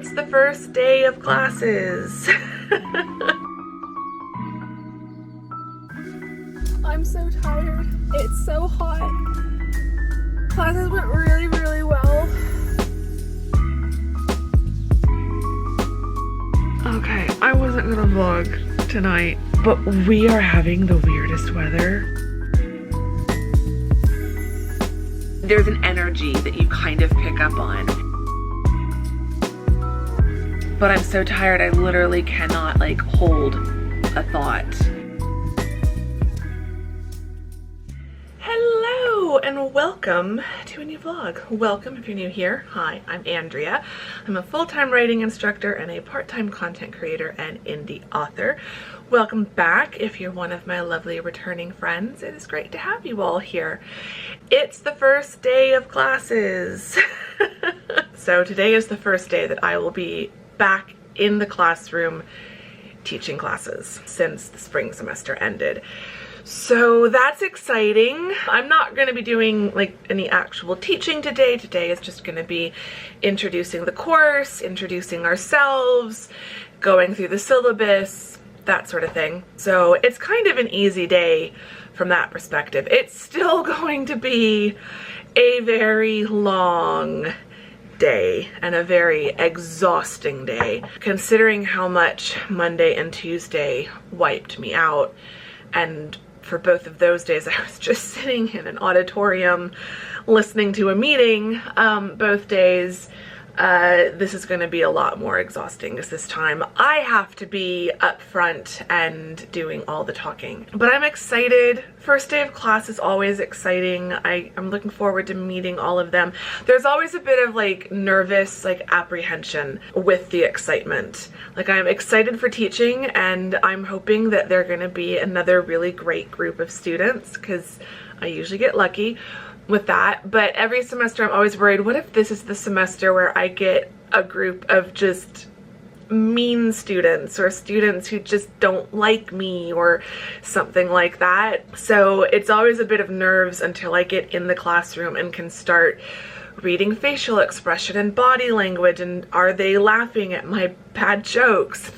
It's the first day of classes. I'm so tired. It's so hot. Classes went really, really well. Okay, I wasn't gonna vlog tonight, but we are having the weirdest weather. There's an energy that you kind of pick up on. But I'm so tired, I literally cannot like hold a thought. Hello and welcome to a new vlog. Welcome if you're new here. Hi, I'm Andrea. I'm a full-time writing instructor and a part-time content creator and indie author. Welcome back if you're one of my lovely returning friends. It is great to have you all here. It's the first day of classes. So today is the first day that I will be back in the classroom teaching classes since the spring semester ended. So that's exciting. I'm not going to be doing like any actual teaching today. Today is just going to be introducing the course, introducing ourselves, going through the syllabus, that sort of thing. So it's kind of an easy day from that perspective. It's still going to be a very long day and a very exhausting day, considering how much Monday and Tuesday wiped me out. And for both of those days, I was just sitting in an auditorium listening to a meeting both days. This is going to be a lot more exhausting because this time I have to be up front and doing all the talking. But I'm excited. First day of class is always exciting. I'm looking forward to meeting all of them. There's always a bit of like nervous like apprehension with the excitement. Like I'm excited for teaching and I'm hoping that they're going to be another really great group of students because I usually get lucky with that. But every semester I'm always worried, what if this is the semester where I get a group of just mean students or students who just don't like me or something like that. So it's always a bit of nerves until I get in the classroom and can start reading facial expression and body language and are they laughing at my bad jokes,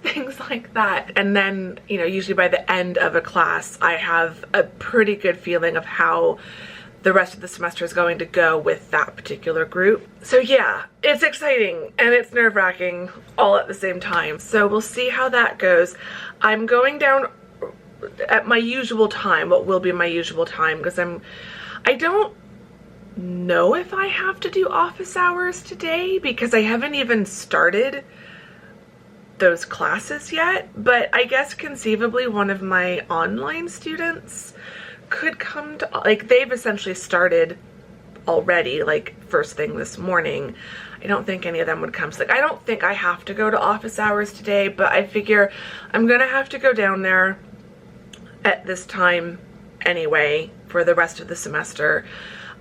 things like that. And then, you know, usually by the end of a class I have a pretty good feeling of how the rest of the semester is going to go with that particular group. So yeah, it's exciting and it's nerve-wracking all at the same time. So we'll see how that goes. I'm going down at my usual time, what will be my usual time, because I don't know if I have to do office hours today because I haven't even started those classes yet. But I guess conceivably one of my online students could come to, like, they've essentially started already, like first thing this morning. I don't think any of them would come. So like, I don't think I have to go to office hours today, but I figure I'm gonna have to go down there at this time anyway for the rest of the semester.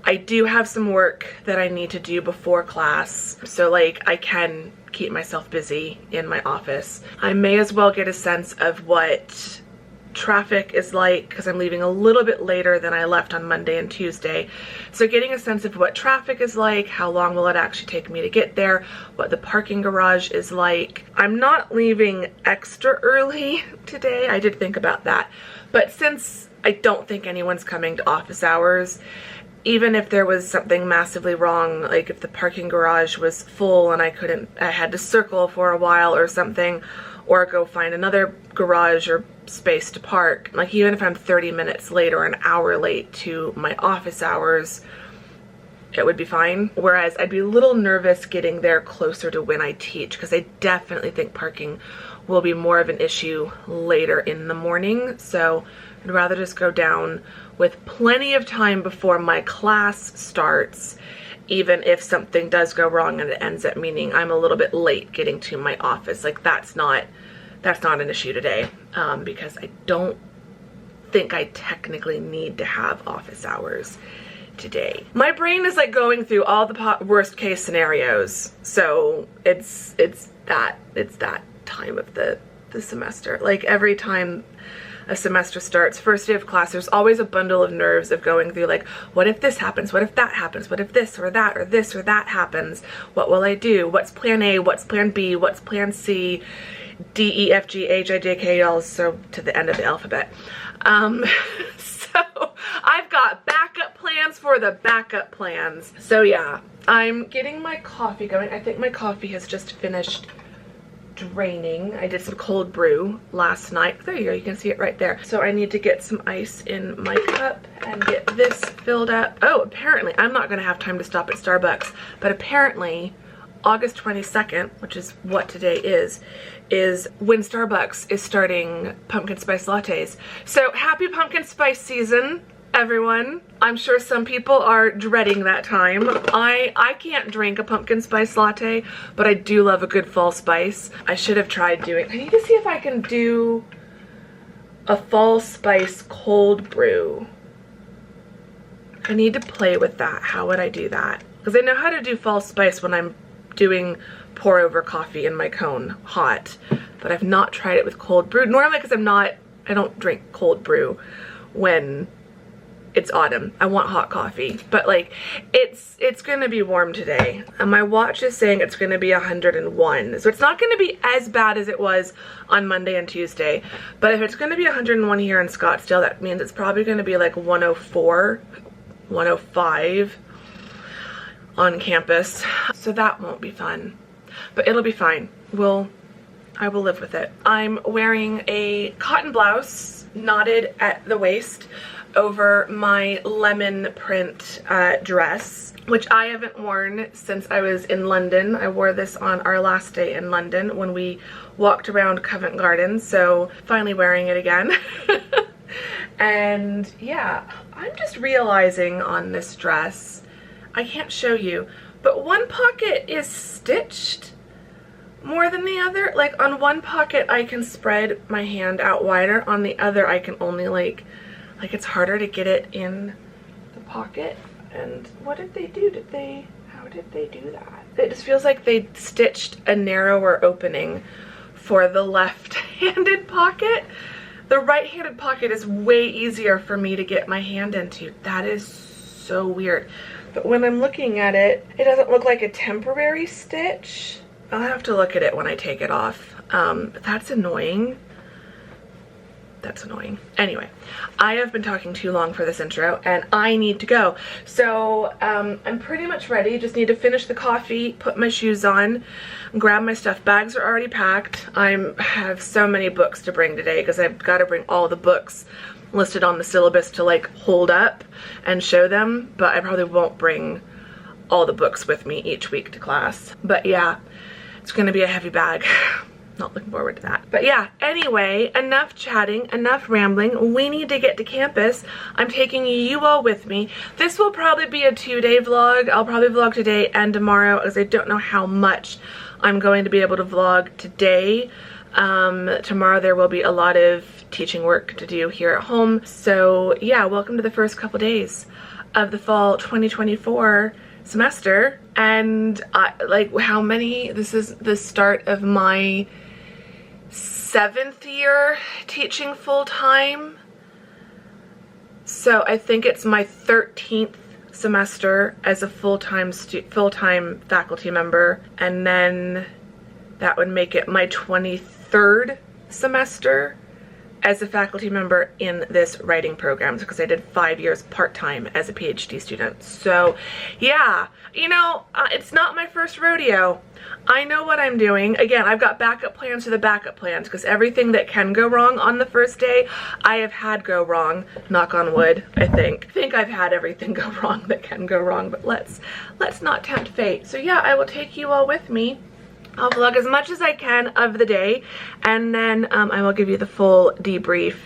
I do have some work that I need to do before class, so like I can keep myself busy in my office. I may as well get a sense of what traffic is like because I'm leaving a little bit later than I left on Monday and Tuesday. So getting a sense of what traffic is like, how long will it actually take me to get there, what the parking garage is like. I'm not leaving extra early today. I did think about that. But since I don't think anyone's coming to office hours, even if there was something massively wrong, like if the parking garage was full and I had to circle for a while or something, or go find another garage or space to park, like even if I'm 30 minutes late or an hour late to my office hours, it would be fine. Whereas I'd be a little nervous getting there closer to when I teach because I definitely think parking will be more of an issue later in the morning. So I'd rather just go down with plenty of time before my class starts, even if something does go wrong and it ends up meaning I'm a little bit late getting to my office. Like that's not an issue today because I don't think I technically need to have office hours today. My brain is like going through all the worst case scenarios. So it's that time of the semester. Like every time a semester starts, first day of class, there's always a bundle of nerves of going through like, what if this happens? What if that happens? What if this or that or this or that happens? What will I do? What's plan A? What's plan B? What's plan C? D, E, F, G, H, I, J, K, L, so to the end of the alphabet. So I've got backup plans for the backup plans. So yeah, I'm getting my coffee going. I think my coffee has just finished draining. I did some cold brew last night. There you go, you can see it right there. So I need to get some ice in my cup and get this filled up. Oh, apparently I'm not gonna have time to stop at Starbucks, but apparently August 22nd, which is what today is when Starbucks is starting pumpkin spice lattes. So happy pumpkin spice season, everyone. I'm sure some people are dreading that time. I can't drink a pumpkin spice latte, but I do love a good fall spice. I should have tried doing, I need to see if I can do a fall spice cold brew. I need to play with that. How would I do that? Because I know how to do fall spice when I'm doing pour over coffee in my cone hot, but I've not tried it with cold brew. Normally, because I don't drink cold brew when it's autumn. I want hot coffee, but like it's gonna be warm today, and my watch is saying it's gonna be 101, so it's not gonna be as bad as it was on Monday and Tuesday. But if it's gonna be 101 here in Scottsdale, that means it's probably gonna be like 104, 105 on campus, so that won't be fun, but it'll be fine. I will live with it. I'm wearing a cotton blouse knotted at the waist over my lemon print dress, which I haven't worn since I was in London. I wore this on our last day in London when we walked around Covent Garden, so finally wearing it again. And yeah, I'm just realizing on this dress, I can't show you, but one pocket is stitched more than the other. Like on one pocket I can spread my hand out wider, on the other I can only like it's harder to get it in the pocket. And what did they do? How did they do that? It just feels like they stitched a narrower opening for the left-handed pocket. The right-handed pocket is way easier for me to get my hand into. That is so weird. But when I'm looking at it, it doesn't look like a temporary stitch. I'll have to look at it when I take it off. But that's annoying. That's annoying. Anyway, I have been talking too long for this intro and I need to go. So I'm pretty much ready. Just need to finish the coffee, put my shoes on, grab my stuff. Bags are already packed. I have so many books to bring today because I've got to bring all the books listed on the syllabus to like hold up and show them, but I probably won't bring all the books with me each week to class. But yeah, it's gonna be a heavy bag. Not looking forward to that. But yeah, anyway, enough chatting, enough rambling. We need to get to campus. I'm taking you all with me. This will probably be a 2-day vlog. I'll probably vlog today and tomorrow, as I don't know how much I'm going to be able to vlog today. Tomorrow there will be a lot of teaching work to do here at home. So yeah, welcome to the first couple days of the fall 2024 semester. And like how many, this is the start of my 7th year teaching full-time. So I think it's my 13th semester as a full-time faculty member, and then that would make it my 23rd semester as a faculty member in this writing program, because I did 5 years part-time as a PhD student. So yeah, you know, it's not my first rodeo. I know what I'm doing. Again, I've got backup plans to the backup plans, because everything that can go wrong on the first day, I have had go wrong. Knock on wood, I think. I've had everything go wrong that can go wrong, but let's not tempt fate. So yeah, I will take you all with me. I'll vlog as much as I can of the day, and then I will give you the full debrief,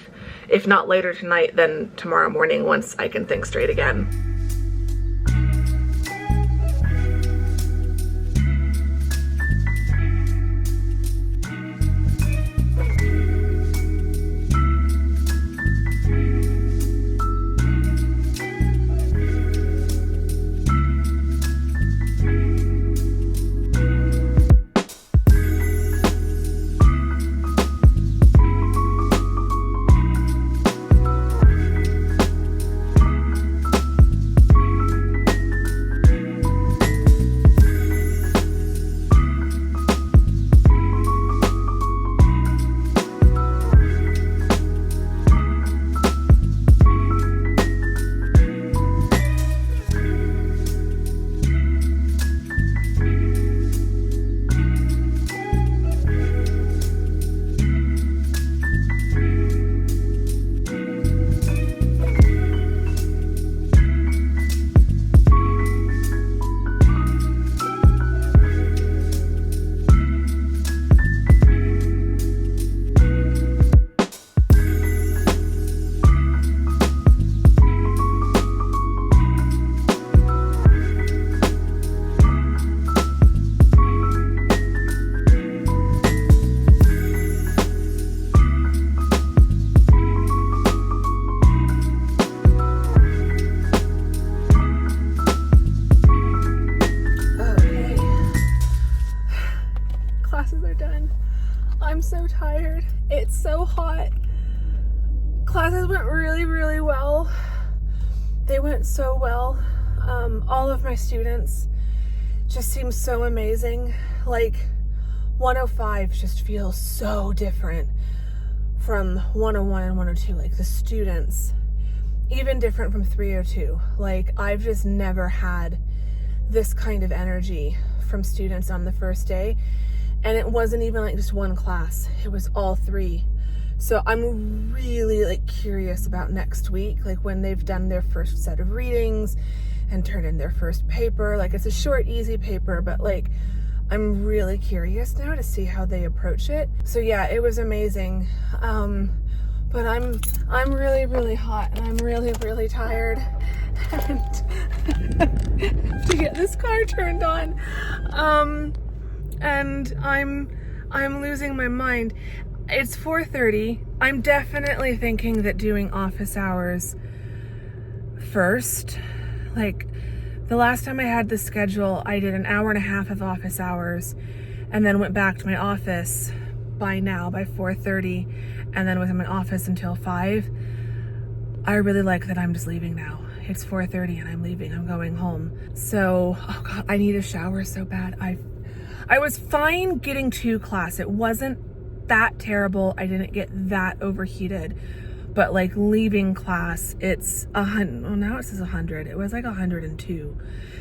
if not later tonight, then tomorrow morning once I can think straight again. classes are done. I'm so tired. It's so hot. Classes went really, really well. They went so well. All of my students just seem so amazing. Like 105 just feels so different from 101 and 102. Like the students, even different from 302. Like I've just never had this kind of energy from students on the first day. And it wasn't even like just one class, it was all three. So I'm really like curious about next week, like when they've done their first set of readings and turned in their first paper. Like it's a short, easy paper, but like I'm really curious now to see how they approach it. So yeah, it was amazing. But I'm really, really hot and I'm really, really tired. And to get this car turned on. And I'm losing my mind. It's 4:30. I'm definitely thinking that doing office hours first. Like the last time I had the schedule, I did an hour and a half of office hours and then went back to my office by 4:30 and then was in my office until 5. I really like that I'm just leaving now. It's 4:30 and I'm leaving. I'm going home. So, oh God, I need a shower so bad. I was fine getting to class. It wasn't that terrible. I didn't get that overheated. But like leaving class, it's 100. Well, now it says 100. It was like 102.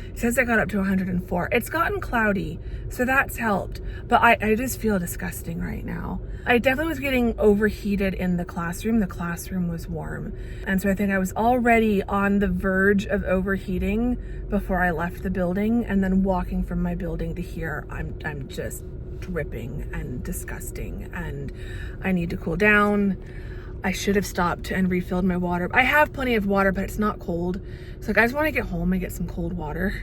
It says I got up to 104. It's gotten cloudy, so that's helped. But I just feel disgusting right now. I definitely was getting overheated in the classroom. The classroom was warm. And so I think I was already on the verge of overheating before I left the building. And then walking from my building to here, I'm just dripping and disgusting. And I need to cool down. I should have stopped and refilled my water. I have plenty of water, but it's not cold. So I just want to get home and get some cold water.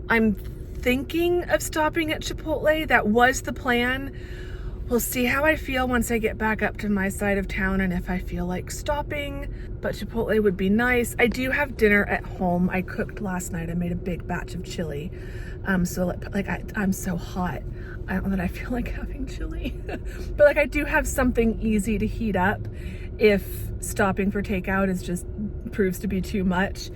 I'm thinking of stopping at Chipotle. That was the plan. We'll see how I feel once I get back up to my side of town and if I feel like stopping. But Chipotle would be nice. I do have dinner at home. I cooked last night. I made a big batch of chili. So like I'm so hot. I don't know that I feel like having chili. But like I do have something easy to heat up if stopping for takeout is just proves to be too much.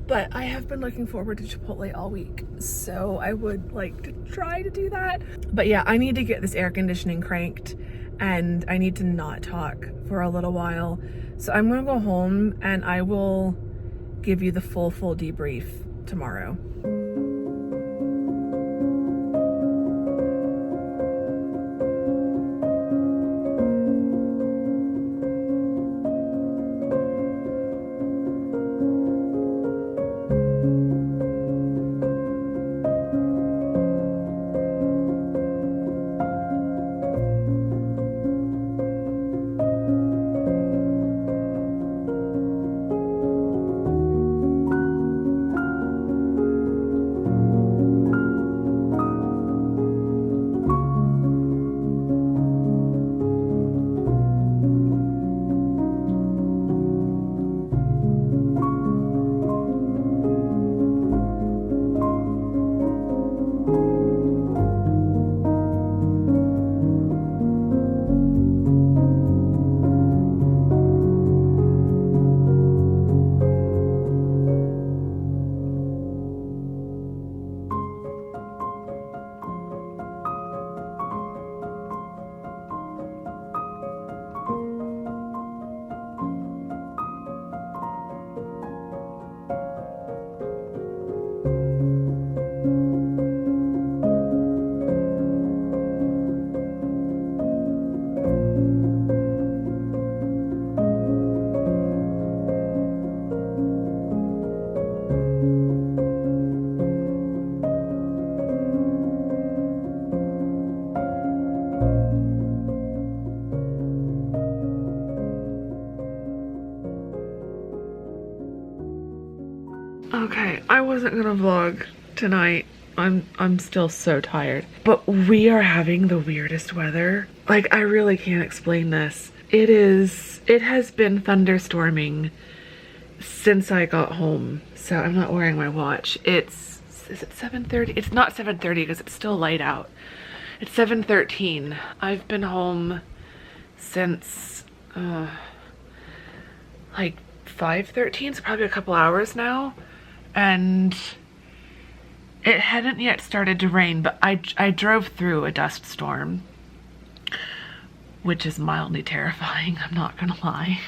But I have been looking forward to Chipotle all week, so I would like to try to do that. But yeah, I need to get this air conditioning cranked and I need to not talk for a little while. So I'm gonna go home and I will give you the full debrief tomorrow. Okay, I wasn't gonna vlog tonight. I'm still so tired. But we are having the weirdest weather. Like, I really can't explain this. It has been thunderstorming since I got home. So I'm not wearing my watch. Is it 7:30? It's not 7:30 because it's still light out. It's 7:13. I've been home since like 5:13, so probably a couple hours now, and it hadn't yet started to rain, but I drove through a dust storm, which is mildly terrifying, I'm not gonna lie.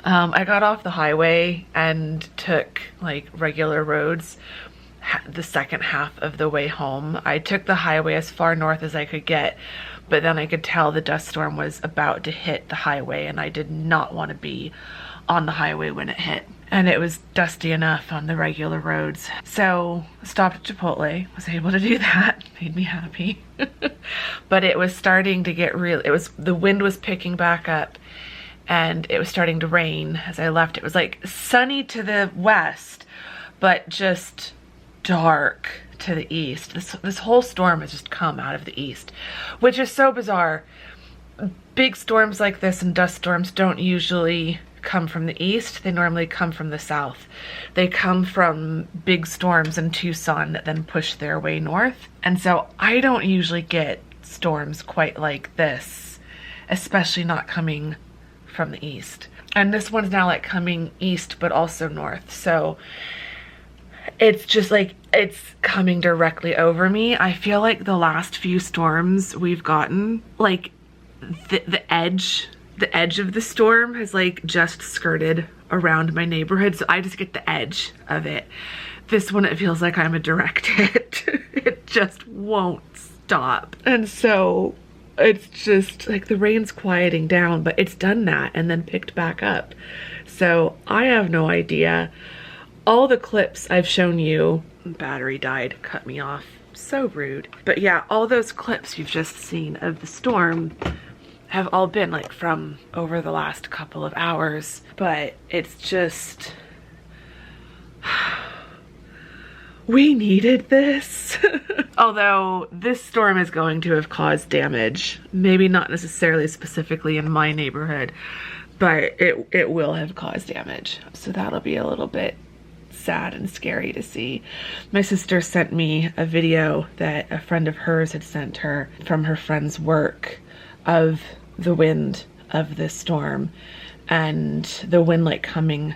I got off the highway and took like regular roads the second half of the way home. I took the highway as far north as I could get, but then I could tell the dust storm was about to hit the highway, and I did not want to be on the highway when it hit. And it was dusty enough on the regular roads. So stopped at Chipotle, was able to do that, made me happy. But it was starting to get real, the wind was picking back up, and it was starting to rain as I left. It was like sunny to the west, but just dark to the east. This whole storm has just come out of the east, which is so bizarre. Big storms like this and dust storms don't usually come from the east. They normally come from the south. They come from big storms in Tucson that then push their way north. And so I don't usually get storms quite like this, especially not coming from the east. And this one's now like coming east but also north. So it's just like, it's coming directly over me. I feel like the last few storms we've gotten, like the edge of the storm has like just skirted around my neighborhood, so I just get the edge of it. This one, it feels like I'm a direct hit. It just won't stop. And so it's just like the rain's quieting down, but it's done that and then picked back up. So I have no idea. All the clips I've shown you, battery died, cut me off, so rude. But yeah, all those clips you've just seen of the storm have all been like from over the last couple of hours, but it's just, we needed this. Although this storm is going to have caused damage, maybe not necessarily specifically in my neighborhood, but it will have caused damage. So that'll be a little bit sad and scary to see. My sister sent me a video that a friend of hers had sent her from her friend's work of the wind of this storm, and the wind like coming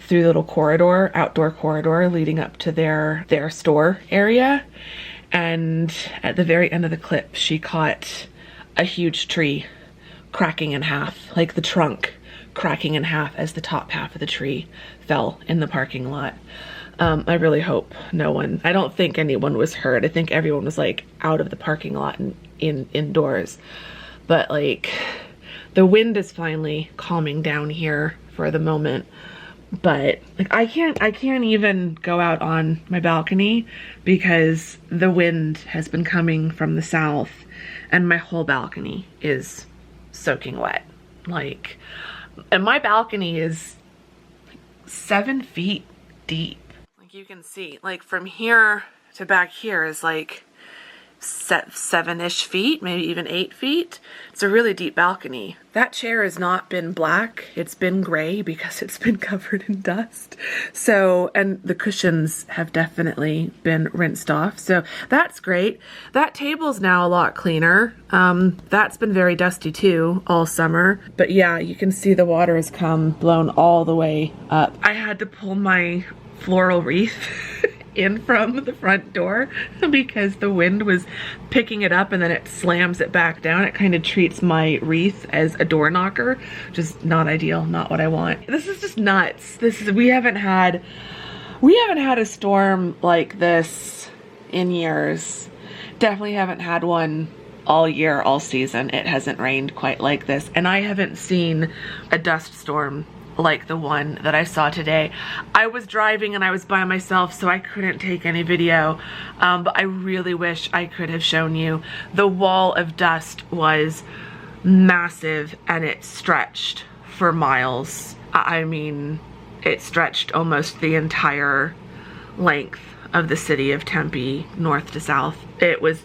through the little corridor, outdoor corridor leading up to their store area. And at the very end of the clip, she caught a huge tree cracking in half, like the trunk cracking in half as the top half of the tree fell in the parking lot. I really hope no one, I don't think anyone was hurt. I think everyone was like out of the parking lot and indoors. But like the wind is finally calming down here for the moment. But like I can't even go out on my balcony because the wind has been coming from the south and my whole balcony is soaking wet. Like, and my balcony is like 7 feet deep. Like you can see, like from here to back here is like 7-ish feet, maybe even 8 feet. It's a really deep balcony. That chair has not been black. It's been gray because it's been covered in dust. So, and the cushions have definitely been rinsed off. So that's great. That table's now a lot cleaner. That's been very dusty too all summer. But yeah, you can see the water has come blown all the way up. I had to pull my floral wreath in from the front door because the wind was picking it up and then it slams it back down. It kind of treats my wreath as a door knocker, which is not ideal, not what I want. This is just nuts. We haven't had a storm like this in years. Definitely haven't had one all year, all season. It hasn't rained quite like this, and I haven't seen a dust storm like the one that I saw today. I was driving and I was by myself, so I couldn't take any video, but I really wish I could have shown you. The wall of dust was massive and it stretched for miles. I mean, it stretched almost the entire length of the city of Tempe, north to south. It was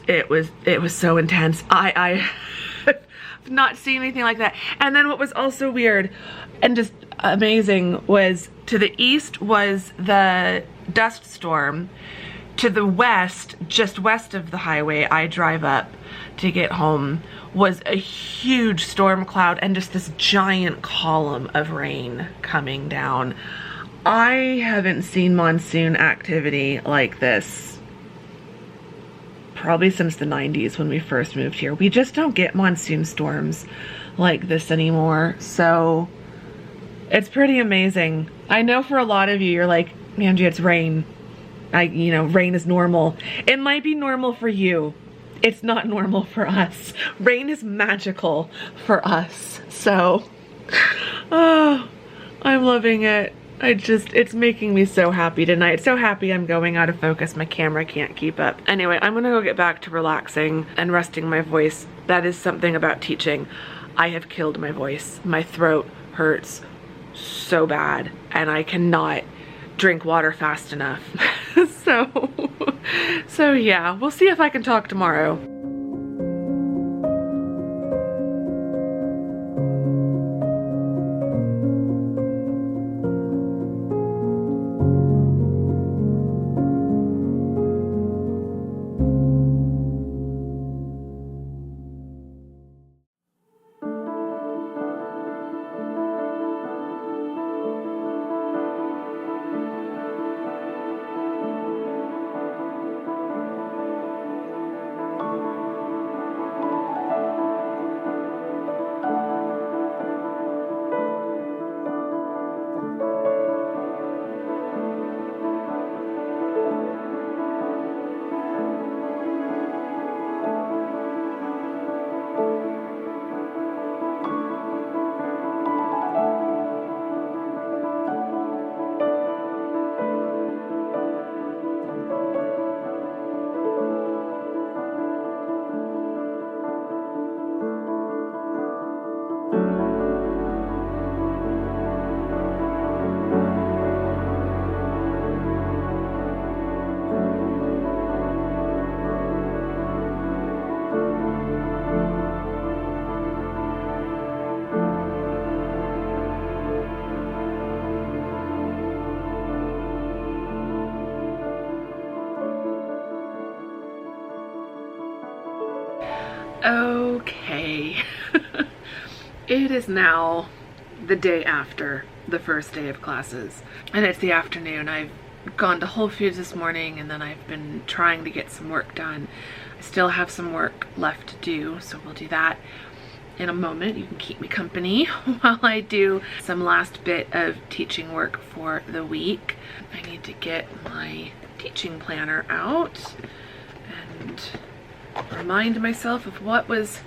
so intense. I have not seen anything like that. And then what was also weird and just amazing was to the east was the dust storm. To the west, just west of the highway I drive up, to get home was a huge storm cloud and just this giant column of rain coming down. I haven't seen monsoon activity like this probably since the 90s when we first moved here. We just don't get monsoon storms like this anymore. So it's pretty amazing. I know for a lot of you, you're like, Angie, it's rain. Rain is normal. It might be normal for you. It's not normal for us. Rain is magical for us. So, oh, I'm loving it. It's making me so happy tonight. So happy I'm going out of focus. My camera can't keep up. Anyway, I'm gonna go get back to relaxing and resting my voice. That is something about teaching. I have killed my voice. My throat hurts so bad and I cannot drink water fast enough. So yeah, we'll see if I can talk tomorrow. Okay, it is now the day after the first day of classes and it's the afternoon. I've gone to Whole Foods this morning and then I've been trying to get some work done. I still have some work left to do, so we'll do that in a moment. You can keep me company while I do some last bit of teaching work for the week. I need to get my teaching planner out and remind myself of what was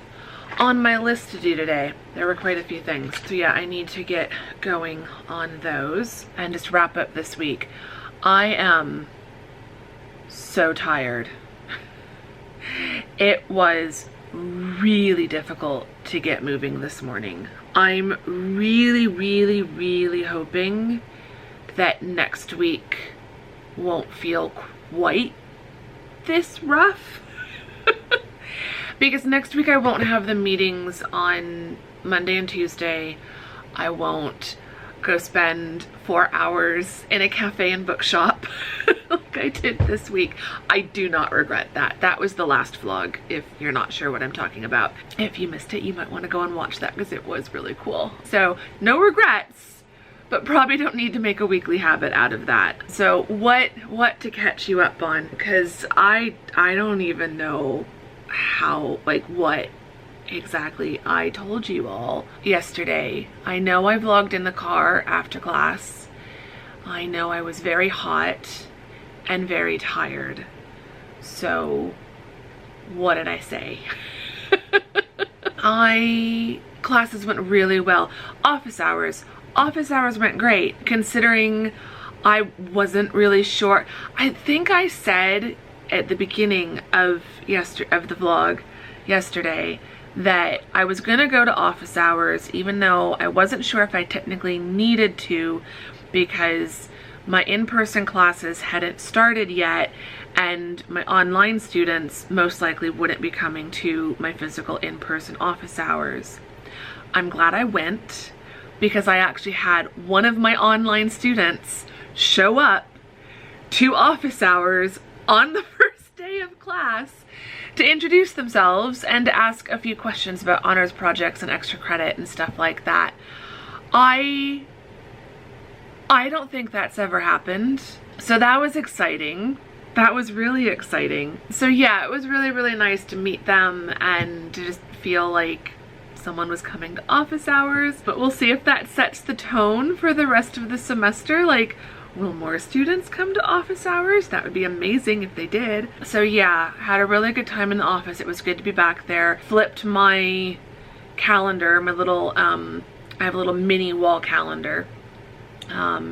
on my list to do today. There were quite a few things. So yeah, I need to get going on those and just wrap up this week. I am so tired. It was really difficult to get moving this morning. I'm really hoping that next week won't feel quite this rough. Because next week I won't have the meetings on Monday and Tuesday. I won't go spend 4 hours in a cafe and bookshop like I did this week. I do not regret that. That was the last vlog, if you're not sure what I'm talking about. If you missed it, you might want to go and watch that because it was really cool. So no regrets, but probably don't need to make a weekly habit out of that. So what to catch you up on, because I don't even know how, like, what exactly I told you all yesterday. I know I vlogged in the car after class. I know I was very hot and very tired. So what did I say? Classes went really well. Office hours went great, considering I wasn't really sure. I think I said at the beginning of the vlog yesterday that I was gonna go to office hours even though I wasn't sure if I technically needed to, because my in-person classes hadn't started yet and my online students most likely wouldn't be coming to my physical in-person office hours. I'm glad I went, because I actually had one of my online students show up to office hours on the first day of class to introduce themselves and to ask a few questions about honors projects and extra credit and stuff like that. I don't think that's ever happened. So that was exciting. That was really exciting. So yeah, it was really, really nice to meet them and to just feel like someone was coming to office hours. But we'll see if that sets the tone for the rest of the semester. Like, will more students come to office hours? That would be amazing if they did. So yeah, had a really good time in the office. It was good to be back there. Flipped my calendar, my little, I have a little mini wall calendar.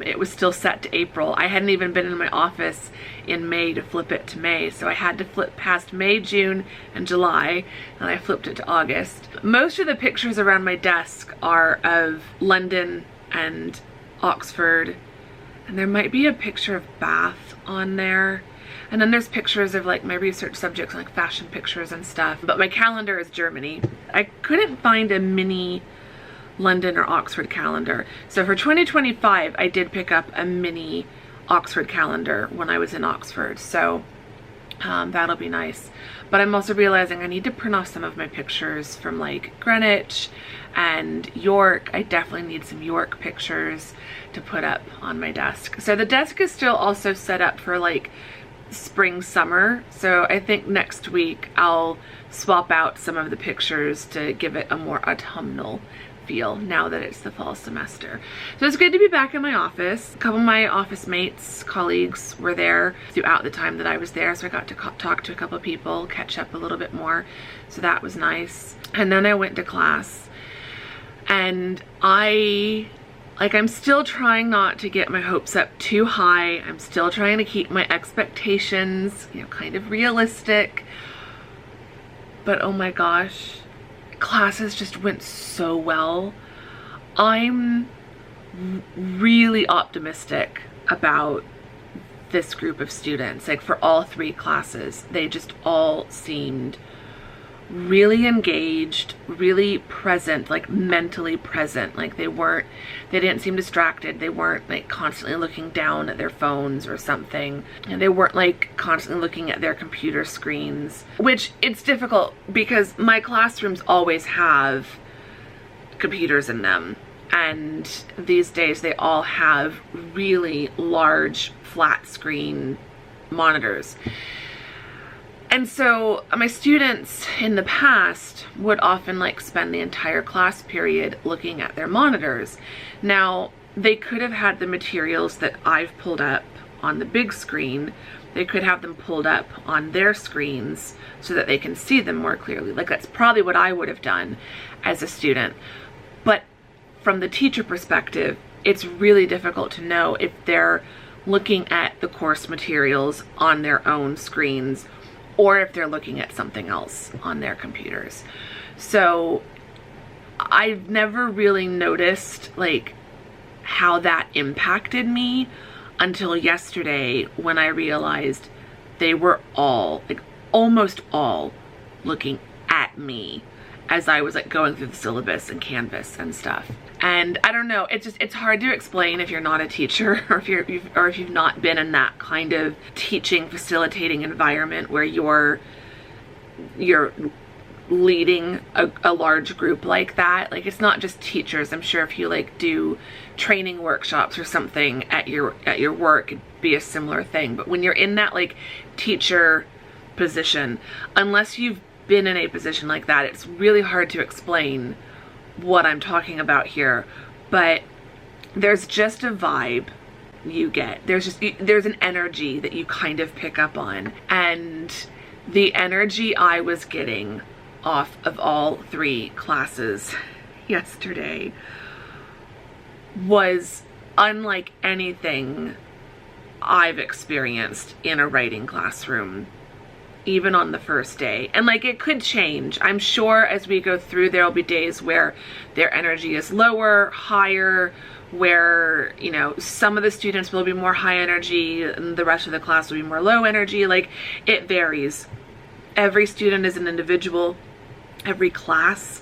It was still set to April. I hadn't even been in my office in May to flip it to May, so I had to flip past May, June, and July, and I flipped it to August. Most of the pictures around my desk are of London and Oxford, and there might be a picture of Bath on there. And then there's pictures of like my research subjects, like fashion pictures and stuff. But my calendar is Germany. I couldn't find a mini London or Oxford calendar. So for 2025, I did pick up a mini Oxford calendar when I was in Oxford. So that'll be nice. But I'm also realizing I need to print off some of my pictures from like Greenwich and York. I definitely need some York pictures to put up on my desk. So the desk is still also set up for like spring, summer. So I think next week I'll swap out some of the pictures to give it a more autumnal feel now that it's the fall semester. So it's good to be back in my office. A couple of my office mates, colleagues were there throughout the time that I was there, so I got to talk to a couple of people, catch up a little bit more, so that was nice. And then I went to class, and I'm still trying not to get my hopes up too high. I'm still trying to keep my expectations, you know, kind of realistic. But oh my gosh, classes just went so well. I'm really optimistic about this group of students. Like for all three classes, they just all seemed really engaged, really present, like mentally present. Like they didn't seem distracted. They weren't like constantly looking down at their phones or something. And they weren't like constantly looking at their computer screens, which it's difficult because my classrooms always have computers in them. And these days they all have really large flat screen monitors. And so my students in the past would often like spend the entire class period looking at their monitors. Now, they could have had the materials that I've pulled up on the big screen. They could have them pulled up on their screens so that they can see them more clearly. Like that's probably what I would have done as a student. But from the teacher perspective, it's really difficult to know if they're looking at the course materials on their own screens or if they're looking at something else on their computers. So I've never really noticed like how that impacted me until yesterday when I realized they were all, like almost all, looking at me as I was like going through the syllabus and Canvas and stuff. And I don't know, it's hard to explain if you're not a teacher or if you've not been in that kind of teaching, facilitating environment where you're leading a large group like that. Like it's not just teachers. I'm sure if you like do training workshops or something at your work, it'd be a similar thing. But when you're in that like teacher position, unless you've been in a position like that, it's really hard to explain what I'm talking about here. But there's just a vibe you get. There's an energy that you kind of pick up on, and the energy I was getting off of all three classes yesterday was unlike anything I've experienced in a writing classroom, even on the first day. And like it could change. I'm sure as we go through there'll be days where their energy is lower, higher, where, you know, some of the students will be more high energy and the rest of the class will be more low energy. Like it varies. Every student is an individual. every class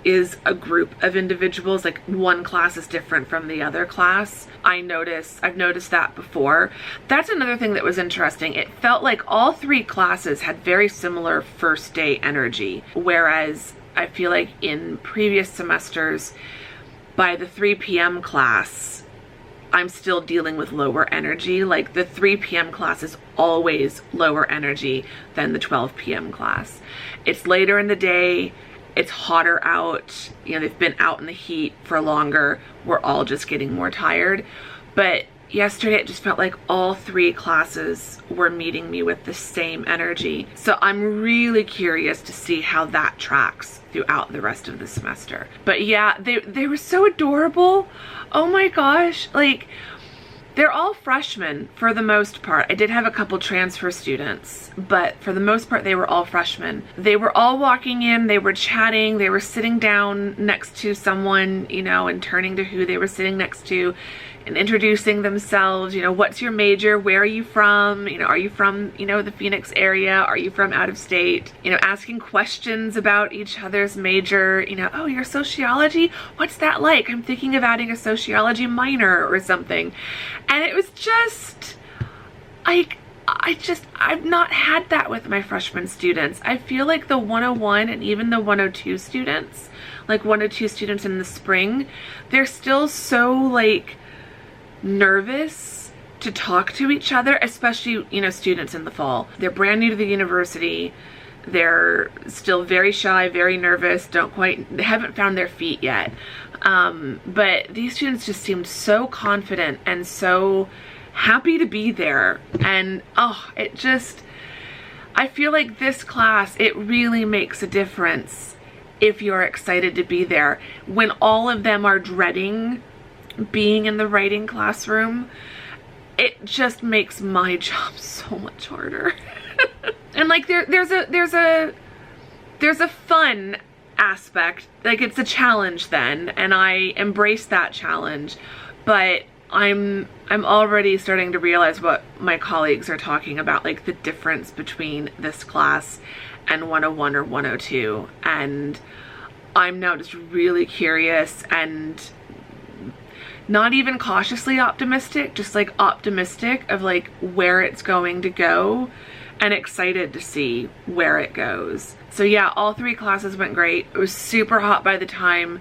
is a group of individuals, like one class is different from the other class. I've noticed that before. That's another thing that was interesting. It felt like all three classes had very similar first day energy, whereas I feel like in previous semesters, by the 3 p.m. class, I'm still dealing with lower energy. Like the 3 p.m. class is always lower energy than the 12 p.m. class. It's later in the day, it's hotter out, you know, they've been out in the heat for longer. We're all just getting more tired. But yesterday it just felt like all three classes were meeting me with the same energy. So I'm really curious to see how that tracks throughout the rest of the semester. But yeah, they were so adorable. Oh my gosh, like they're all freshmen for the most part. I did have a couple transfer students, but for the most part they were all freshmen. They were all walking in, they were chatting, they were sitting down next to someone, you know, and turning to who they were sitting next to and introducing themselves. You know, what's your major? Where are you from? You know, are you from, you know, the Phoenix area? Are you from out of state? You know, asking questions about each other's major. You know, oh, you're sociology? What's that like? I'm thinking of adding a sociology minor or something. And it was just like, I've not had that with my freshman students. I feel like the 101 and even the 102 students, like 102 students in the spring, they're still so like nervous to talk to each other, especially, you know, students in the fall. They're brand new to the university. They're still very shy, very nervous, they haven't found their feet yet. But these students just seemed so confident and so happy to be there. And oh, I feel like this class, it really makes a difference if you're excited to be there. When all of them are dreading being in the writing classroom, it just makes my job so much harder. And like there's a fun aspect, like it's a challenge then, and I embrace that challenge, but I'm already starting to realize what my colleagues are talking about, like the difference between this class and 101 or 102, and I'm now just really curious and not even cautiously optimistic, just like optimistic of like where it's going to go and excited to see where it goes. So yeah, all three classes went great. It was super hot by the time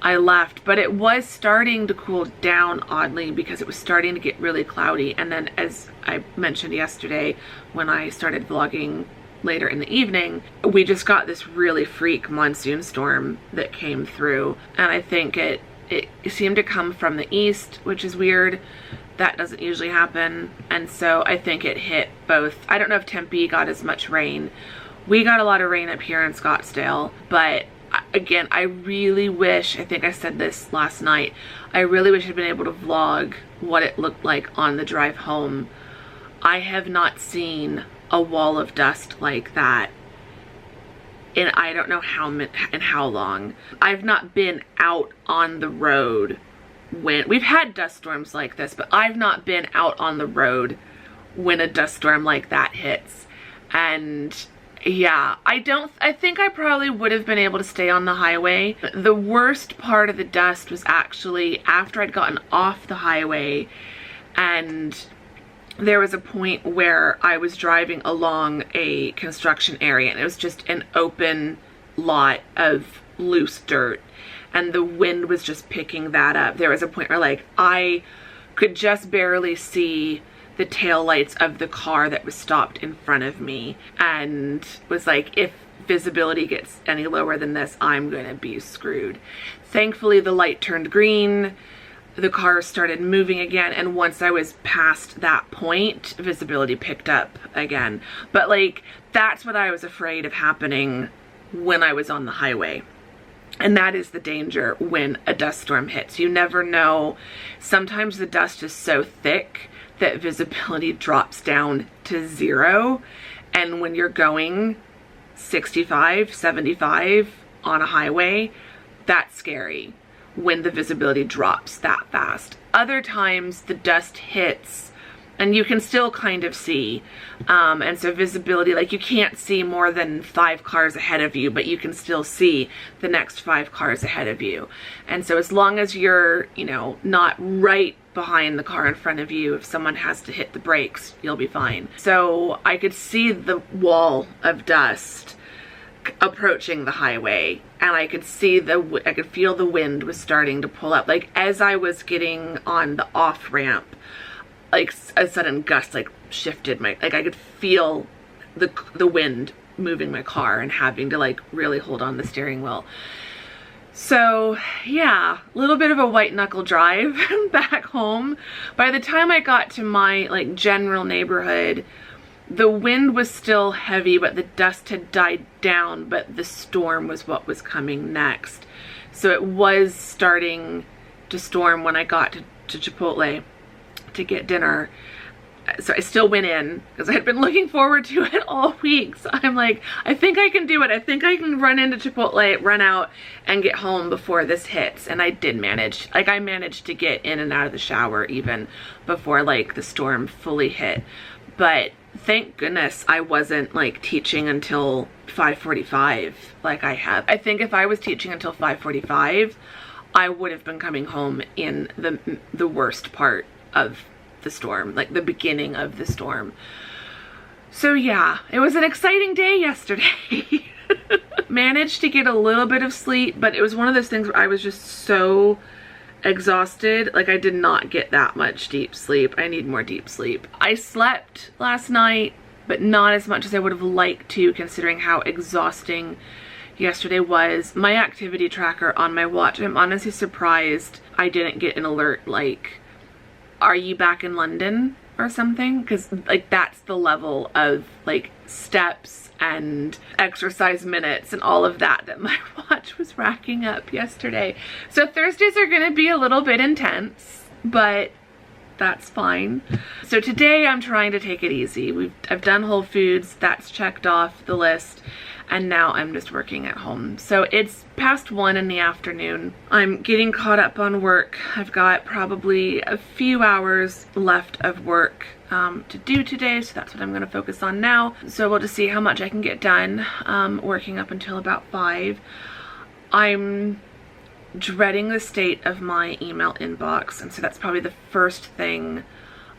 I left, but it was starting to cool down oddly because it was starting to get really cloudy. And then, as I mentioned yesterday when I started vlogging later in the evening, we just got this really freak monsoon storm that came through, and I think it seemed to come from the east, which is weird. That doesn't usually happen. And so I think it hit both. I don't know if Tempe got as much rain. We got a lot of rain up here in Scottsdale, but again, I really wish, I think I said this last night, I really wish I'd been able to vlog what it looked like on the drive home. I have not seen a wall of dust like that in I don't know how long. I've not been out on the road when we've had dust storms like this, but I've not been out on the road when a dust storm like that hits. And yeah, I think I probably would have been able to stay on the highway. The worst part of the dust was actually after I'd gotten off the highway, and there was a point where I was driving along a construction area and it was just an open lot of loose dirt and the wind was just picking that up. There was a point where like I could just barely see the taillights of the car that was stopped in front of me, and was like, if visibility gets any lower than this, I'm gonna be screwed. Thankfully the light turned green, the car started moving again, and once I was past that point, visibility picked up again. But like, that's what I was afraid of happening when I was on the highway. And that is the danger when a dust storm hits. You never know. Sometimes the dust is so thick that visibility drops down to 0. And when you're going 65, 75 on a highway, that's scary when the visibility drops that fast. Other times the dust hits and you can still kind of see. And so visibility, like you can't see more than 5 cars ahead of you, but you can still see the next 5 cars ahead of you. And so as long as you're, you know, not right behind the car in front of you, if someone has to hit the brakes, you'll be fine. So I could see the wall of dust approaching the highway, and I could feel the wind was starting to pull up. Like as I was getting on the off ramp, like a sudden gust like shifted my, like I could feel the wind moving my car and having to like really hold on the steering wheel. So yeah, a little bit of a white knuckle drive back home. By the time I got to my like general neighborhood, the wind was still heavy, but the dust had died down, but the storm was what was coming next. So it was starting to storm when I got to Chipotle to get dinner. So I still went in because I had been looking forward to it all week. So I'm like, I think I can do it. I think I can run into Chipotle, run out, and get home before this hits. And I did manage. Like I managed to get in and out of the shower even before like the storm fully hit. But thank goodness I wasn't like teaching until 5:45 like I have. I think if I was teaching until 5:45, I would have been coming home in the worst part of the storm, like the beginning of the storm. So yeah, it was an exciting day yesterday. Managed to get a little bit of sleep, but it was one of those things where I was just so exhausted. Like I did not get that much deep sleep. I need more deep sleep. I slept last night, but not as much as I would have liked to, considering how exhausting yesterday was. My activity tracker on my watch, I'm honestly surprised I didn't get an alert like, are you back in London or something? Because like that's the level of like steps and exercise minutes and all of that my watch was racking up yesterday. So Thursdays are gonna be a little bit intense, but that's fine. So today I'm trying to take it easy. I've done Whole Foods, that's checked off the list, and now I'm just working at home. So it's past 1 in the afternoon. I'm getting caught up on work. I've got probably a few hours left of work to do today, so that's what I'm gonna focus on now. So we'll just see how much I can get done, working up until about 5. I'm dreading the state of my email inbox, and so that's probably the first thing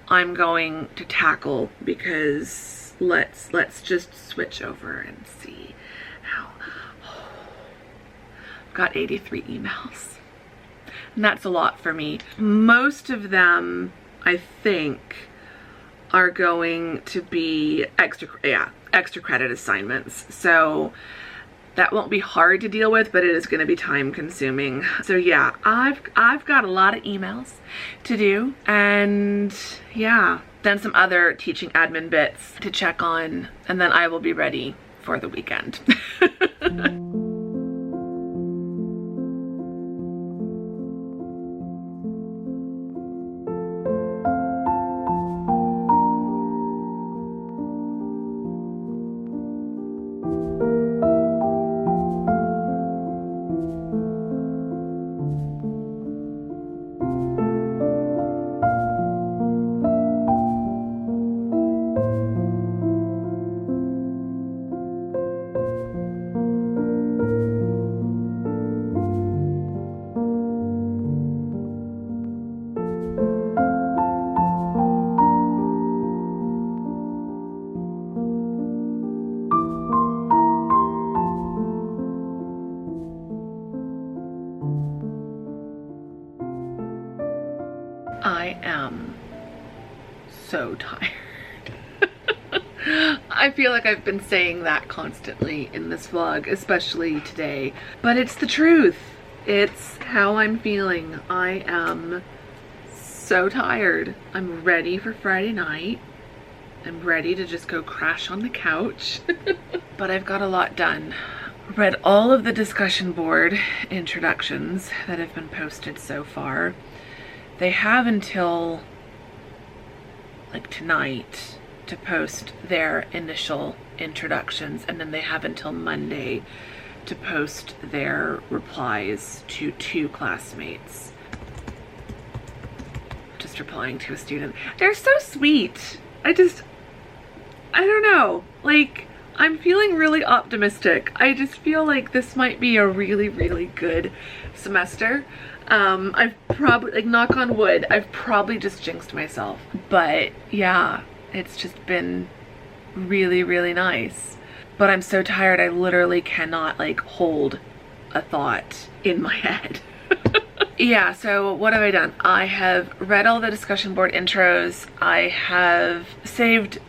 I'm going to tackle, because let's just switch over and see how. I've got 83 emails, and that's a lot for me. Most of them, I think, are going to be extra credit assignments. So that won't be hard to deal with, but it is going to be time consuming. So yeah, I've got a lot of emails to do, and yeah, then some other teaching admin bits to check on, and then I will be ready for the weekend. I am so tired. I feel like I've been saying that constantly in this vlog, especially today, but it's the truth. It's how I'm feeling. I am so tired. I'm ready for Friday night. I'm ready to just go crash on the couch. But I've got a lot done. Read all of the discussion board introductions that have been posted so far. They have until like tonight to post their initial introductions, and then they have until Monday to post their replies to 2 classmates. just replying to a student. They're so sweet. I don't know. Like, I'm feeling really optimistic. I just feel like this might be a really, really good semester. I've probably, like, knock on wood, I've probably just jinxed myself. But yeah, it's just been really, really nice. But I'm so tired, I literally cannot, like, hold a thought in my head. Yeah, so what have I done? I have read all the discussion board intros. I have saved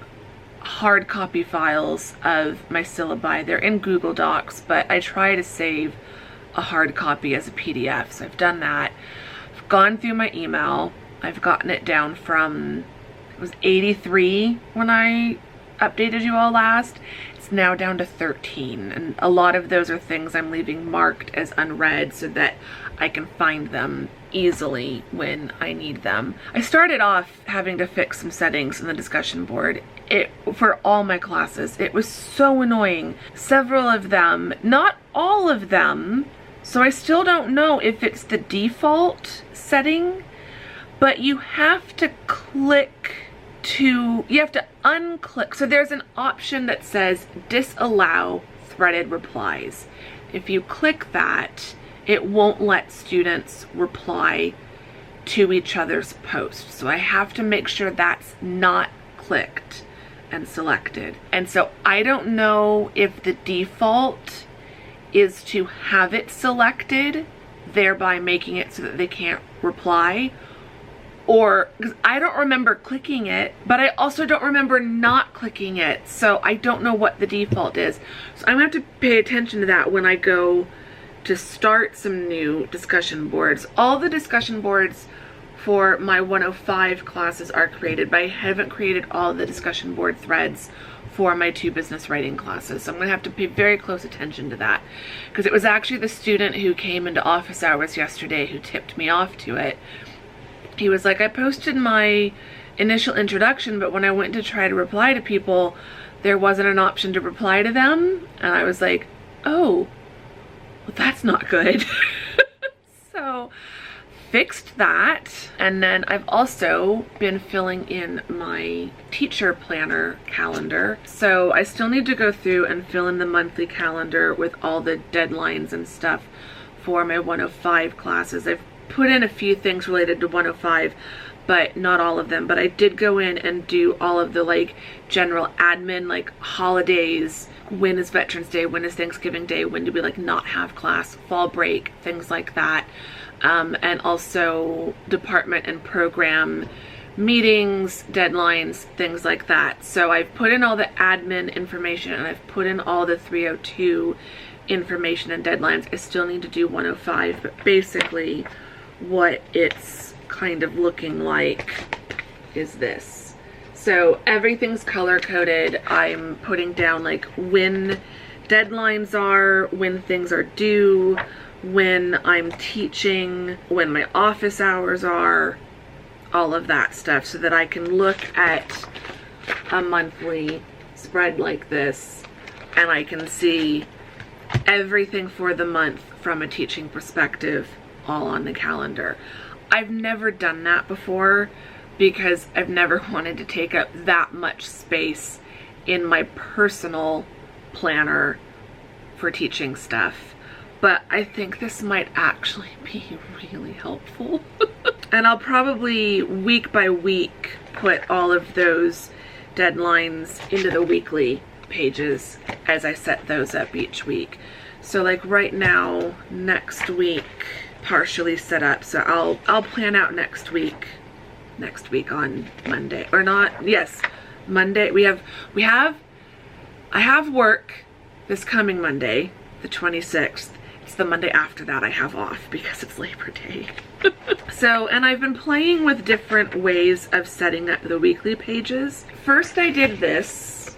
hard copy files of my syllabi. They're in Google Docs, but I try to save a hard copy as a PDF, so I've done that. I've gone through my email. I've gotten it down from, it was 83 when I updated you all last. It's now down to 13, and a lot of those are things I'm leaving marked as unread so that I can find them easily when I need them. I started off having to fix some settings in the discussion board for all my classes. It was so annoying. Several of them, not all of them, so I still don't know if it's the default setting, but you have to unclick. So there's an option that says disallow threaded replies. If you click that, it won't let students reply to each other's posts. So I have to make sure that's not clicked and selected. And so I don't know if the default is to have it selected, thereby making it so that they can't reply, or because I don't remember clicking it, but I also don't remember not clicking it. So I don't know what the default is. So I'm gonna have to pay attention to that when I go to start some new discussion boards. All the discussion boards for my 105 classes are created, but I haven't created all the discussion board threads for my 2 business writing classes. So I'm gonna have to pay very close attention to that, because it was actually the student who came into office hours yesterday who tipped me off to it. He was like, I posted my initial introduction, but when I went to try to reply to people, there wasn't an option to reply to them. And I was like, oh, well, that's not good. So fixed that. And then I've also been filling in my teacher planner calendar. So I still need to go through and fill in the monthly calendar with all the deadlines and stuff for my 105 classes. I've put in a few things related to 105, but not all of them. But I did go in and do all of the like general admin, like holidays, when is Veterans Day, when is Thanksgiving Day, when do we like not have class, fall break, things like that. And also department and program meetings, deadlines, things like that. So I've put in all the admin information, and I've put in all the 302 information and deadlines. I still need to do 105, but basically what it's kind of looking like is this. So everything's color coded. I'm putting down like when deadlines are, when things are due, when I'm teaching, when my office hours are, all of that stuff, so that I can look at a monthly spread like this and I can see everything for the month from a teaching perspective all on the calendar. I've never done that before because I've never wanted to take up that much space in my personal planner for teaching stuff. But I think this might actually be really helpful. And I'll probably week by week put all of those deadlines into the weekly pages as I set those up each week. So like right now, next week, partially set up. So I'll plan out next week on Monday, or not. Yes, Monday. I have work this coming Monday, the 26th. It's the Monday after that I have off because it's Labor Day. So, and I've been playing with different ways of setting up the weekly pages. First I did this,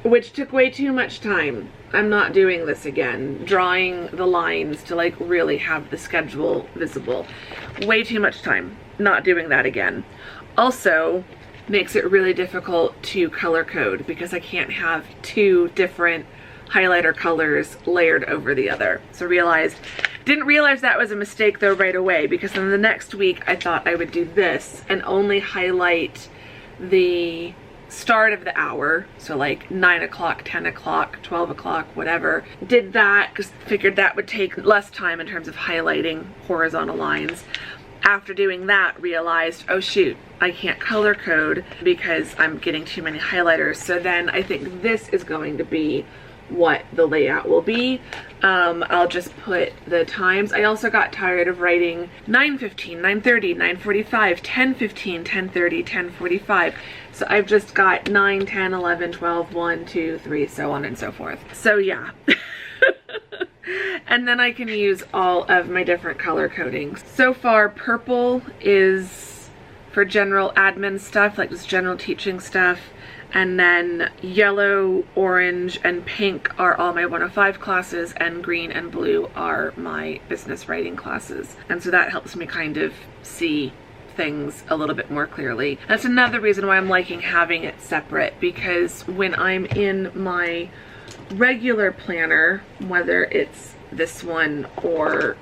which took way too much time. I'm not doing this again. Drawing the lines to like really have the schedule visible. Way too much time. Not doing that again. Also makes it really difficult to color code because I can't have 2 different highlighter colors layered over the other. So realized Didn't realize that was a mistake though right away, because then the next week I thought I would do this and only highlight the start of the hour, so like 9 o'clock, 10 o'clock, 12 o'clock, whatever. Did that because figured that would take less time in terms of highlighting horizontal lines. After doing that, realized, oh shoot, I can't color code because I'm getting too many highlighters. So then I think this is going to be what the layout will be. I'll just put the times. I also got tired of writing 9:15, 9:30, 9:45, 10:15, 10:30, 10:45. So I've just got 9, 10, 11, 12, 1, 2, 3, so on and so forth. So yeah. And then I can use all of my different color codings. So far, purple is for general admin stuff, like just general teaching stuff. And then yellow, orange, and pink are all my 105 classes, and green and blue are my business writing classes. And so that helps me kind of see things a little bit more clearly. That's another reason why I'm liking having it separate, because when I'm in my regular planner, whether it's this one or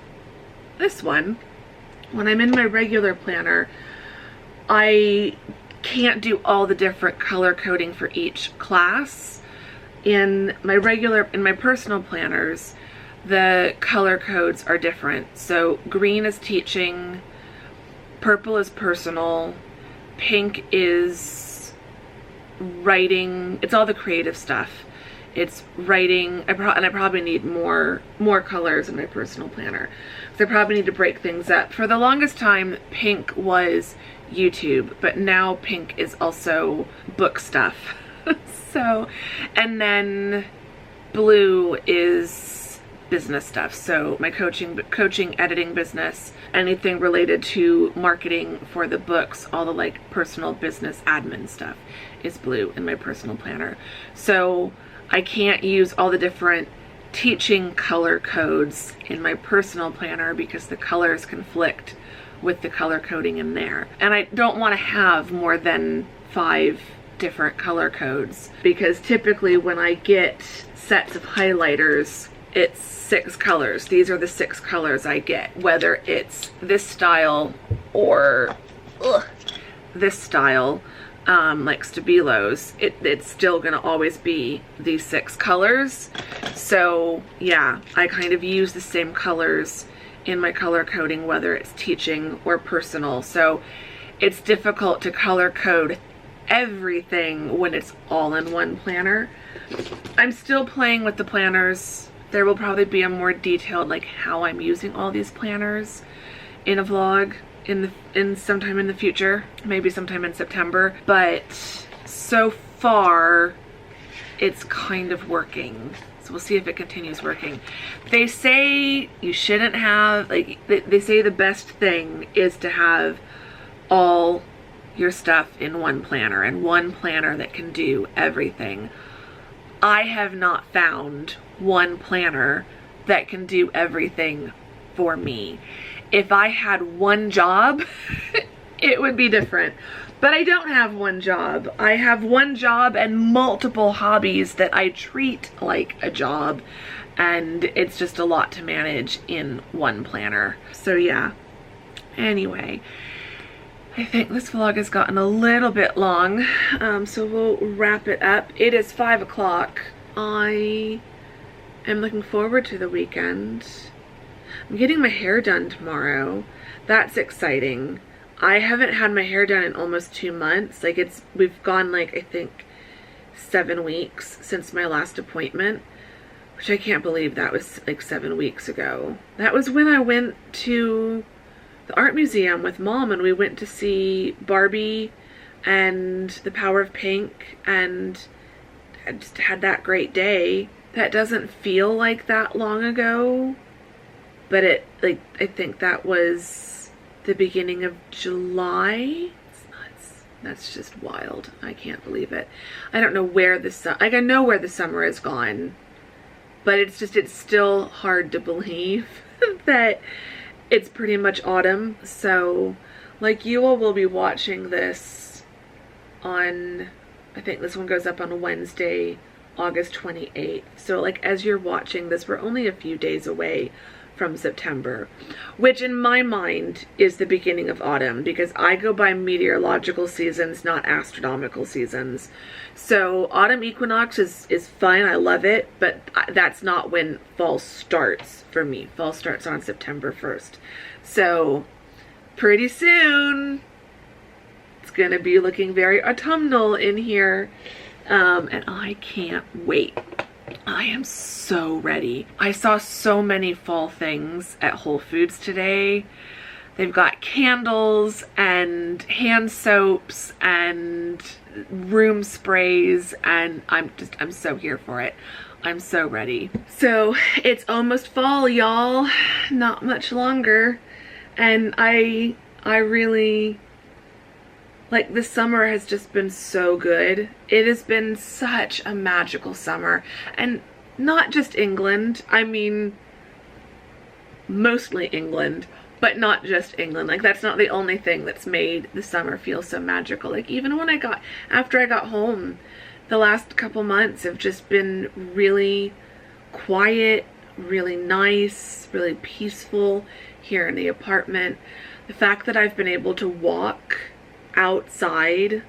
this one, when I'm in my regular planner, I can't do all the different color coding for each class. In my personal planners, the color codes are different. So green is teaching, purple is personal, pink is writing. It's all the creative stuff. It's writing, and I probably need more colors in my personal planner. So I probably need to break things up. For the longest time, pink was YouTube, but now pink is also book stuff. So, and then blue is business stuff. So my coaching, editing business, anything related to marketing for the books, all the like personal business admin stuff is blue in my personal planner. So I can't use all the different teaching color codes in my personal planner because the colors conflict with the color coding in there. And I don't want to have more than 5 different color codes, because typically when I get sets of highlighters, it's 6 colors. These are the 6 colors I get, whether it's this style or this style. Like Stabilo's, it's still gonna always be these 6 colors. So yeah, I kind of use the same colors in my color coding, whether it's teaching or personal. So it's difficult to color code everything when it's all in one planner. I'm still playing with the planners. There will probably be a more detailed like how I'm using all these planners in a vlog in sometime in the future, maybe sometime in September, but so far it's kind of working. So we'll see if it continues working. They say you shouldn't have, like, they say the best thing is to have all your stuff in one planner, and one planner that can do everything. I have not found one planner that can do everything for me. If I had one job, it would be different. But I don't have one job. I have one job and multiple hobbies that I treat like a job, and it's just a lot to manage in one planner. So yeah. Anyway, I think this vlog has gotten a little bit long, so we'll wrap it up. It is 5 o'clock. I am looking forward to the weekend. I'm getting my hair done tomorrow. That's exciting. I haven't had my hair done in almost 2 months. Like we've gone like, I think 7 weeks since my last appointment, which I can't believe that was like 7 weeks ago. That was when I went to the art museum with Mom, and we went to see Barbie and The Power of Pink, and I just had that great day. That doesn't feel like that long ago, but I think that was the beginning of July. It's nuts. That's just wild. I can't believe it. I don't know where I know where the summer is gone, but it's still hard to believe that it's pretty much autumn. So like, you all will be watching this on, I think this one goes up on Wednesday, August 28th. So like, as you're watching this, we're only a few days away from September, which in my mind is the beginning of autumn, because I go by meteorological seasons, not astronomical seasons. So autumn equinox is fun, I love it, but that's not when fall starts for me. Fall starts on September 1st. So pretty soon, it's gonna be looking very autumnal in here, and I can't wait. I am so ready. I saw so many fall things at Whole Foods today. They've got candles and hand soaps and room sprays, and I'm so here for it. I'm so ready. So it's almost fall, y'all. Not much longer. And I really, like, this summer has just been so good. It has been such a magical summer. And not just England. I mean, mostly England, but not just England. Like, that's not the only thing that's made the summer feel so magical. Like, even after I got home, the last couple months have just been really quiet, really nice, really peaceful here in the apartment. The fact that I've been able to walk outside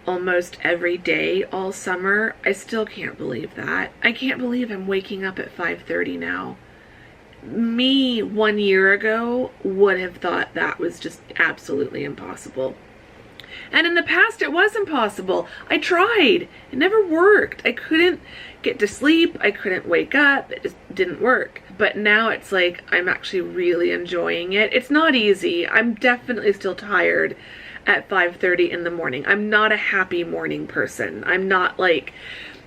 almost every day all summer, I still can't believe that. I can't believe I'm waking up at 5:30 now. Me 1 year ago would have thought that was just absolutely impossible. And in the past, it was impossible. I tried. It never worked. I couldn't get to sleep. I couldn't wake up. It just didn't work. But now it's like I'm actually really enjoying it. It's not easy. I'm definitely still tired at 5:30 in the morning. I'm not a happy morning person. I'm not like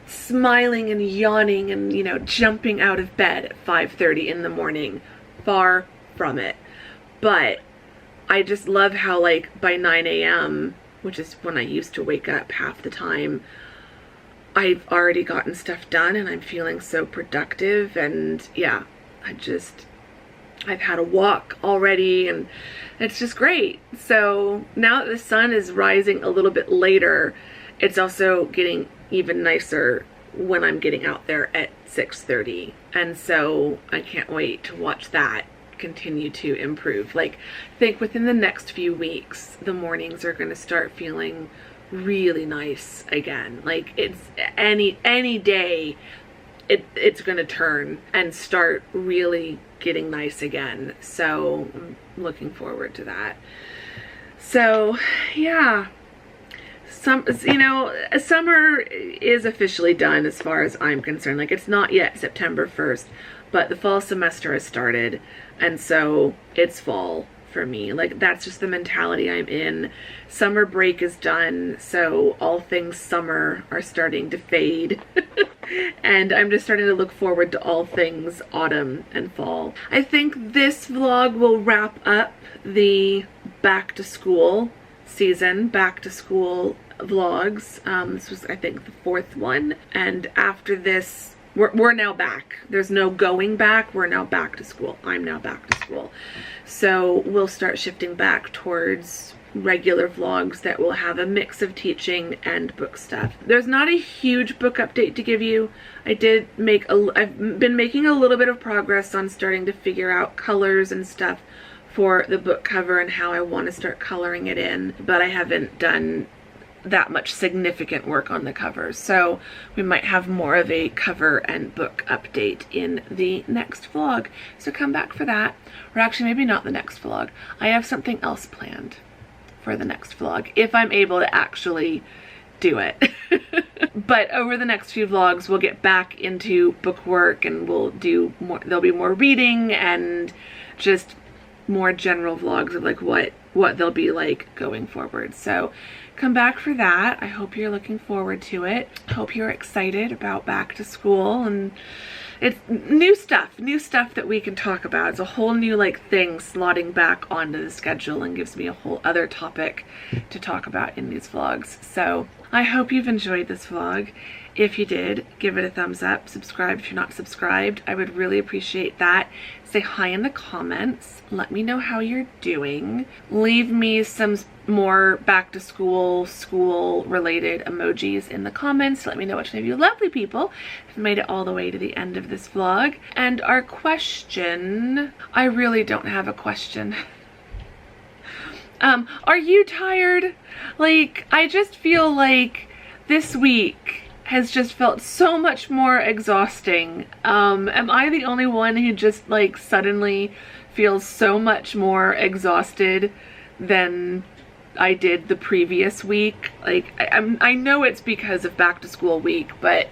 smiling and yawning and, you know, jumping out of bed at 5:30 in the morning. Far from it. But I just love how, like, by 9 a.m., which is when I used to wake up half the time, I've already gotten stuff done and I'm feeling so productive. And yeah, I've had a walk already and it's just great. So now that the sun is rising a little bit later, it's also getting even nicer when I'm getting out there at 6:30. And so I can't wait to watch that continue to improve. Like, I think within the next few weeks, the mornings are going to start feeling really nice again. Like, it's any day it's going to turn and start really getting nice again. So I'm looking forward to that. So yeah, summer is officially done as far as I'm concerned. Like, it's not yet September 1st, but the fall semester has started, and so it's fall for me. Like, that's just the mentality I'm in. Summer break is done, so all things summer are starting to fade. And I'm just starting to look forward to all things autumn and fall. I think this vlog will wrap up the back to school season, back to school vlogs. This was, I think, the 4th one. And after this, we're now back. There's no going back. We're now back to school. I'm now back to school. So we'll start shifting back towards regular vlogs that will have a mix of teaching and book stuff. There's not a huge book update to give you. I've been making a little bit of progress on starting to figure out colors and stuff for the book cover and how I want to start coloring it in, but I haven't done that much significant work on the covers. So we might have more of a cover and book update in the next vlog. So come back for that. Or actually, maybe not the next vlog. I have something else planned for the next vlog, if I'm able to actually do it. But over the next few vlogs, we'll get back into book work and we'll do more. There'll be more reading and just more general vlogs of like what they'll be like going forward. So come back for that. I hope you're looking forward to it. I hope you're excited about back to school, and it's new stuff that we can talk about. It's a whole new like thing slotting back onto the schedule and gives me a whole other topic to talk about in these vlogs. So I hope you've enjoyed this vlog. If you did, give it a thumbs up, subscribe if you're not subscribed. I would really appreciate that. say hi in the comments. Let me know how you're doing. Leave me some more back to school related emojis in the comments. Let me know which one of you lovely people have made it all the way to the end of this vlog. And our question, I really don't have a question. Are you tired? Like, I just feel like this week has just felt so much more exhausting. Am I the only one who just like suddenly feels so much more exhausted than I did the previous week? Like, I know it's because of back to school week, but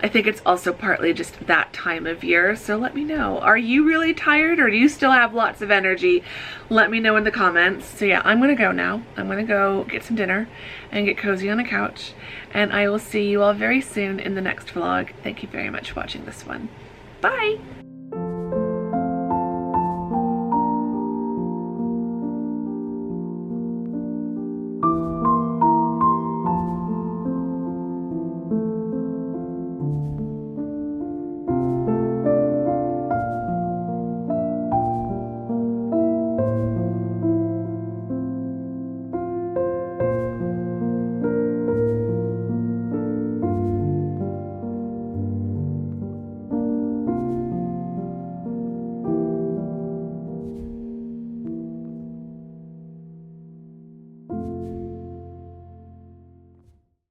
I think it's also partly just that time of year. So let me know, are you really tired or do you still have lots of energy? Let me know in the comments. So yeah, I'm gonna go now. I'm gonna go get some dinner and get cozy on the couch, and I will see you all very soon in the next vlog. Thank you very much for watching this one. Bye!